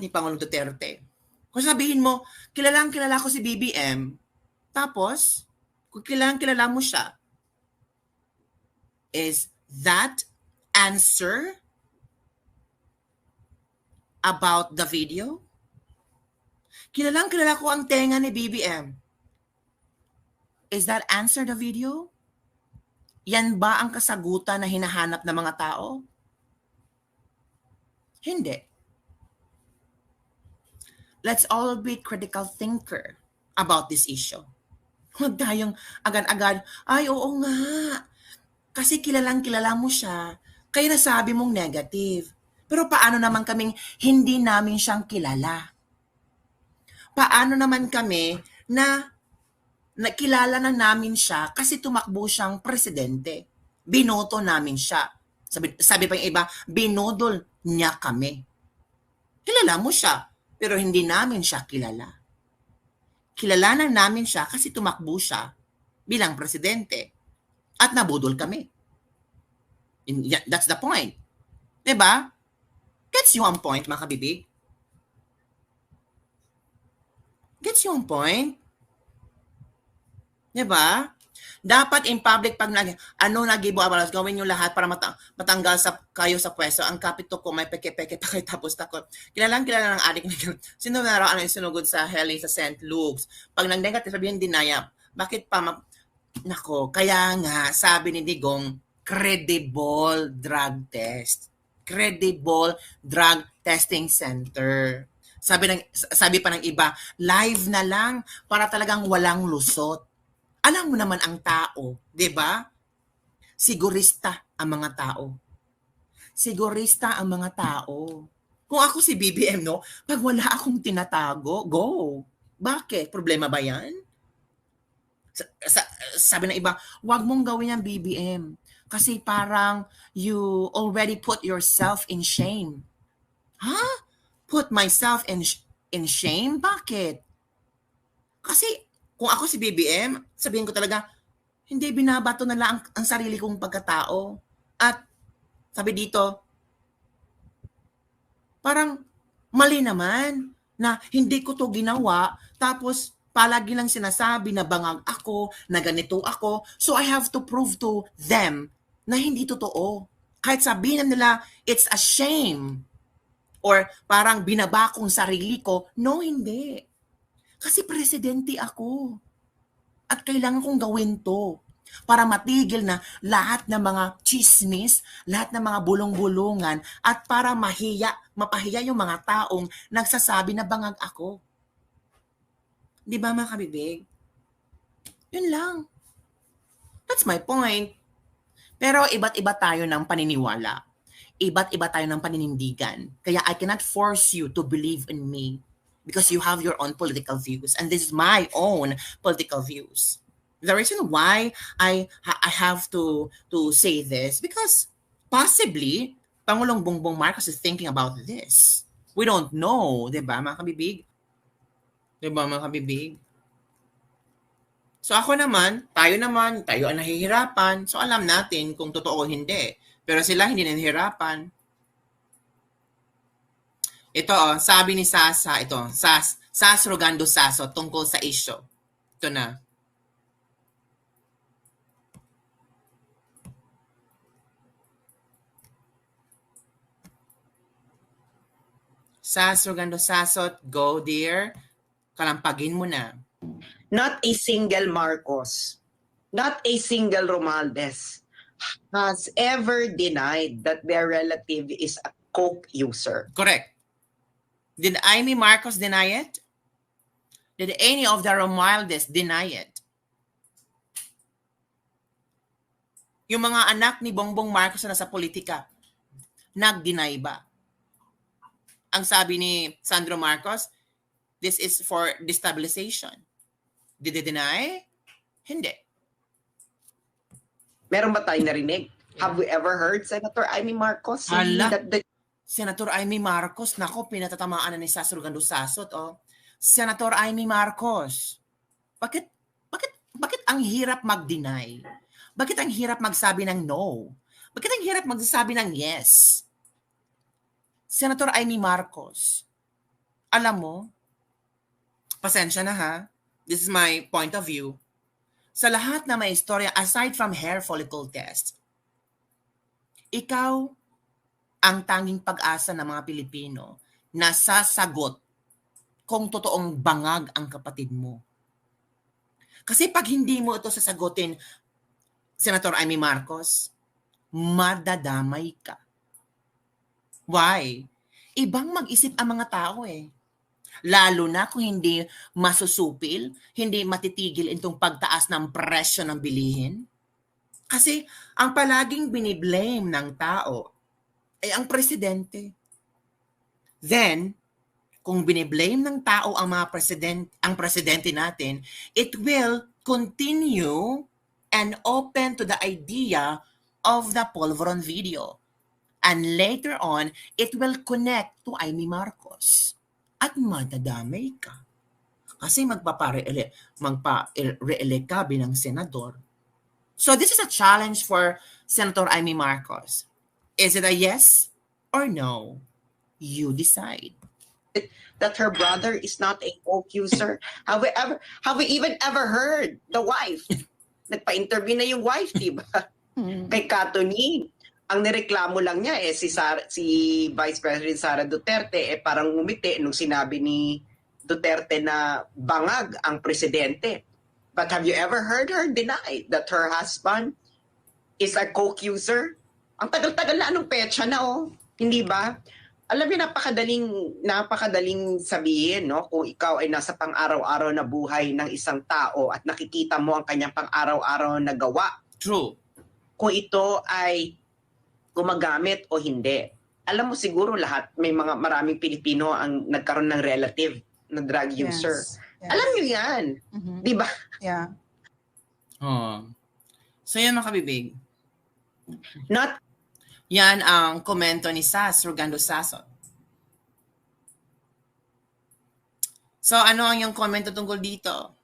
ni Pangulong Duterte. Kung sabihin mo, kilalang kilala ko si BBM, tapos, kung kilalang kilala mo siya, is that answer about the video? Kilalang kilala ko ang tenga ni BBM. Is that answer the video? Yan ba ang kasagutan na hinahanap ng mga tao? Hindi. Let's all be critical thinker about this issue. Huwag tayong agad-agad, ay oo nga, kasi kilalang kilala mo siya, kaya nasabi mong negative. Pero paano naman kaming hindi namin siyang kilala? Paano naman kami na kilala na namin siya kasi tumakbo siyang presidente? Binoto namin siya. Sabi pa yung iba, binodol niya kami. Kilala mo siya, pero hindi namin siya kilala. Kilalanan namin siya kasi tumakbo siya bilang presidente at nabudol kami. That's the point. Diba? Gets you on point, mga kabibig? Gets you on point? Diba? Dapat in public pag nagibo abalas, gawin nyo lahat para matanggal kayo sa pwesto. Ang kapito ko may peke-peke pa kayo tapos takot. Kilala ng adik na sino na raw yung sinugod sa Heli sa St. Luke's. Pag nag-negative, sabihin dinaya. Bakit pa nako, kaya nga sabi ni Digong, credible drug test. Credible drug testing center. Sabi pa ng iba, live na lang para talagang walang lusot. Alam mo naman ang tao, 'di ba? Sigurista ang mga tao. Sigurista ang mga tao. Kung ako si BBM, no, pag wala akong tinatago, go. Bakit? Problema ba 'yan? Sabi ng iba, wag mong gawin yan BBM. Kasi parang you already put yourself in shame. Ha? Put myself in shame? Bakit? Kasi kung ako si BBM, sabihin ko talaga, hindi binabato na lang ang sarili kong pagkatao. At sabi dito, parang mali naman na hindi ko to ginawa, tapos palagi lang sinasabi na bangag ako, na ganito ako, so I have to prove to them na hindi totoo. Kahit sabihin nila, it's a shame. Or parang binaba kong sarili ko, no, hindi. Kasi presidente ako. At kailangan kong gawin to para matigil na lahat ng mga chismis, lahat ng mga bulong-bulungan, at para mapahiya yung mga taong nagsasabi na bangag ako. Di ba mga kabibig? Yun lang. That's my point. Pero iba't iba tayo ng paniniwala. Iba't iba tayo ng paninindigan. Kaya I cannot force you to believe in me because you have your own political views and this is my own political views. The reason why I have to say this because possibly Pangulong Bongbong Marcos is thinking about this. We don't know, 'di ba, mga kabibig? 'Di ba, mga kabibig? So ako naman, tayo ang nahihirapan. So alam natin kung totoo o hindi. Pero sila hindi nahihirapan. Ito, sabi ni Sasa, Sas Rogando Saso, tungkol sa issue. Ito na. Sas Rogando Saso, go dear. Kalampagin mo na. Not a single Marcos, not a single Romualdez has ever denied that their relative is a coke user. Correct. Did Amy Marcos deny it? Did any of the Romualdez deny it? Yung mga anak ni Bongbong Marcos na sa politika, nag-deny ba? Ang sabi ni Sandro Marcos, this is for destabilization. Did they deny? Hindi. Meron ba tayong narinig? Have we ever heard Senator Amy Marcos? Senator Amy Marcos, nako, pinatatamaan na ni Sas Rogando Sasot, oh. Senator Amy Marcos, bakit ang hirap mag-deny? Bakit ang hirap magsabi ng no? Bakit ang hirap magsabi ng yes? Senator Amy Marcos, alam mo, pasensya na ha, this is my point of view. Sa lahat na may istorya, aside from hair follicle test, ikaw ang tanging pag-asa ng mga Pilipino na sasagot kung totoong bangag ang kapatid mo. Kasi pag hindi mo ito sasagutin, Senator Amy Marcos, madadamay ka. Why? Ibang mag-isip ang mga tao eh. Lalo na kung hindi masusupil, hindi matitigil itong pagtaas ng presyo ng bilihin. Kasi ang palaging biniblame ng tao ay ang presidente. Then, kung biniblame ng tao ang presidente natin, it will continue and open to the idea of the Polvoron video. And later on, it will connect to Amy Marcos. At madadamay ka. Kasi magpa-re-elect ka bilang senador. So this is a challenge for Senator Amy Marcos. Is it a yes or no? You decide. That her brother is not a coke user? Have we even ever heard the wife? Nagpa-interview na yung wife, diba? Kay Katoni. Ang nireklamo lang niya si Vice President Sara Duterte parang ngumiti nung sinabi ni Duterte na bangag ang presidente. But have you ever heard her deny that her husband is a coke user? Ang tagal-tagal na anong petsa na hindi ba? Alam niyo, napakadaling sabihin, no? Kung ikaw ay nasa pang-araw-araw na buhay ng isang tao at nakikita mo ang kanyang pang-araw-araw na gawa. True. Kung ito ay gumagamit o hindi. Alam mo siguro maraming Pilipino ang nagkaroon ng relative na drug user. Yes. Alam niyo yan. Mm-hmm. Di ba? Yeah. So yan mga kabibig. Not yan ang komento ni Sas Rugando Sason. So ano ang yung komento tungkol dito?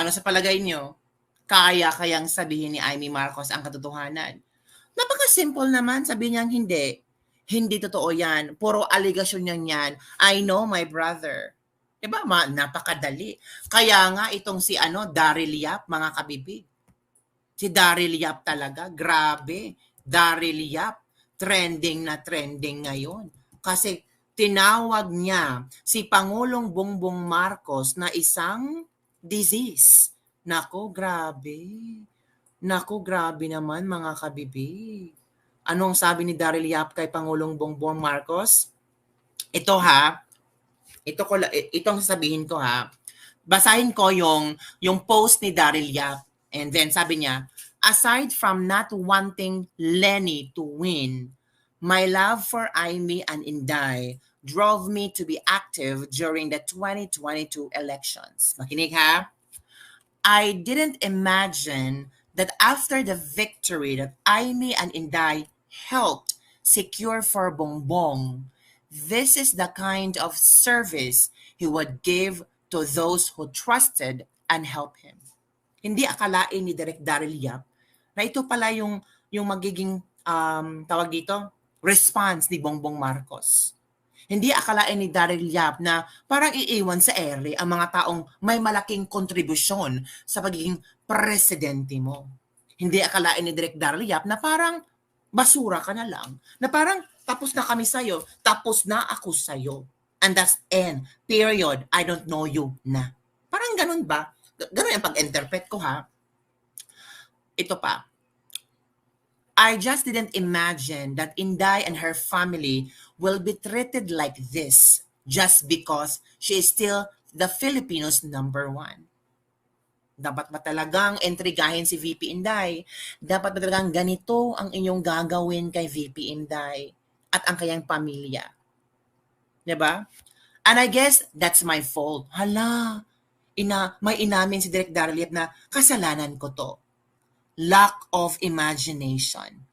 Ano sa palagay nyo? Kayang sabihin ni Amy Marcos ang katotohanan? Napaka-simple naman, sabi niyang hindi. Hindi totoo yan. Puro aligasyon yan. I know my brother. Diba? Napakadali. Kaya nga itong si Daryl Yap, mga kabibig. Si Daryl Yap talaga. Grabe. Daryl Yap. Trending na trending ngayon. Kasi tinawag niya si Pangulong Bongbong Marcos na isang disease. Nako, grabe. Naku, grabe naman mga kabibig. Anong sabi ni Daryl Yap kay Pangulong Bongbong Marcos? Ito ha. Itong sasabihin ko ha. Basahin ko yung post ni Daryl Yap. And then sabi niya, aside from not wanting Lenny to win, my love for Amy and Inday drove me to be active during the 2022 elections. Makinig ha. I didn't imagine that after the victory that Amy and Inday helped secure for Bongbong, this is the kind of service he would give to those who trusted and helped him. Hindi akalain ni Direk Daryl Yap na ito pala yung magiging tawag dito, response ni Bongbong Marcos. Hindi akalain ni Daryl Yap na parang iiwan sa ere ang mga taong may malaking kontribusyon sa pagiging presidente mo. Hindi akalain ni Direk Daryl Yap na parang basura ka na lang. Na parang tapos na kami sa'yo, tapos na ako sa'yo. And that's end. Period. I don't know you na. Parang ganun ba? Ganun yung pag-interpret ko ha. Ito pa. I just didn't imagine that Inday and her family will be treated like this just because she is still the Filipinos' number one. Dapat ba talagang intrigahin si VP Inday? Dapat ba talagang ganito ang inyong gagawin kay VP Inday at ang kanyang pamilya? Diba? And I guess that's my fault. Hala, may inamin si Direk Daryl Yap na kasalanan ko to. Lack of imagination.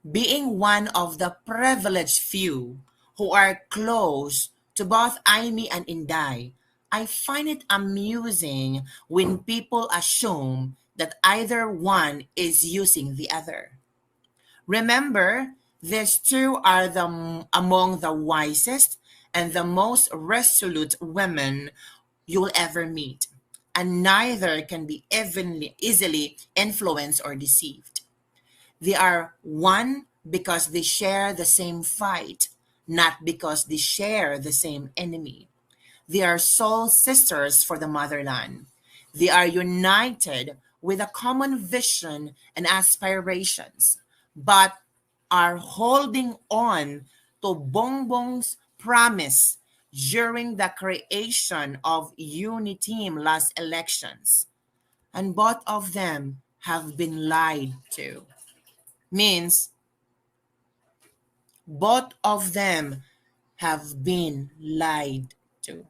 Being one of the privileged few who are close to both Amy and Inday, I find it amusing when people assume that either one is using the other. Remember, these two are among the wisest and the most resolute women you'll ever meet, and neither can be easily influenced or deceived. They are one because they share the same fight, not because they share the same enemy. They are soul sisters for the motherland. They are united with a common vision and aspirations, but are holding on to Bongbong's promise during the creation of Uniteam last elections. And both of them have been lied to. Means both of them have been lied to.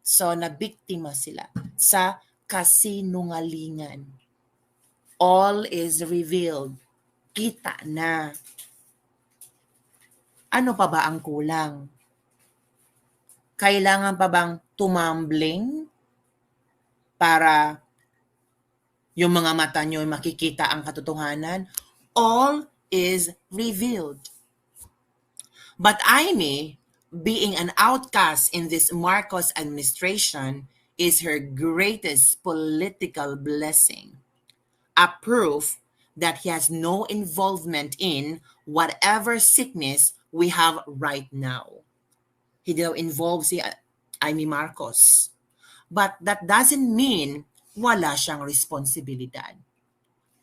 So, nabiktima sila sa kasinungalingan. All is revealed. Kita na. Ano pa ba ang kulang? Kailangan pa bang tumambling para yung mga mata nyo makikita ang katotohanan? All is revealed. But Amy, being an outcast in this Marcos administration, is her greatest political blessing. A proof that he has no involvement in whatever sickness we have right now. Hindi daw involved si Amy Marcos. But that doesn't mean wala siyang responsibilidad.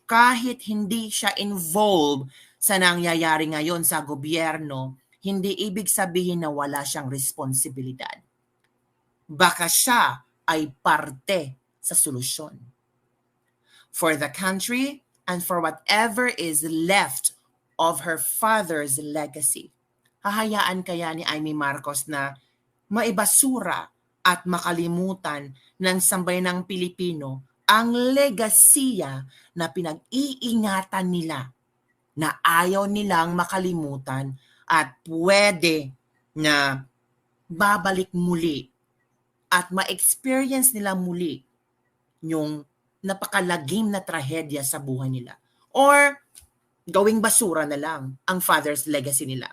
Kahit hindi siya involved sa nangyayari ngayon sa gobyerno, hindi ibig sabihin na wala siyang responsibilidad. Baka siya ay parte sa solusyon. For the country and for whatever is left of her father's legacy. Hahayaan kaya ni Amy Marcos na maibasura at makalimutan ng sambayanang Pilipino ang legasiya na pinag-iingatan nila na ayaw nilang makalimutan at pwede na babalik muli at ma-experience nila muli yung napakalagim na trahedya sa buhay nila. Or gawing basura na lang ang father's legacy nila.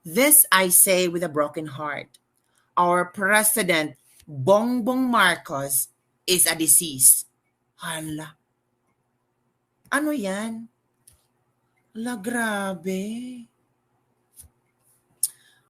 This I say with a broken heart. Our President, Bongbong Marcos, is a disease. Hala. Ano yan? Hala, grabe.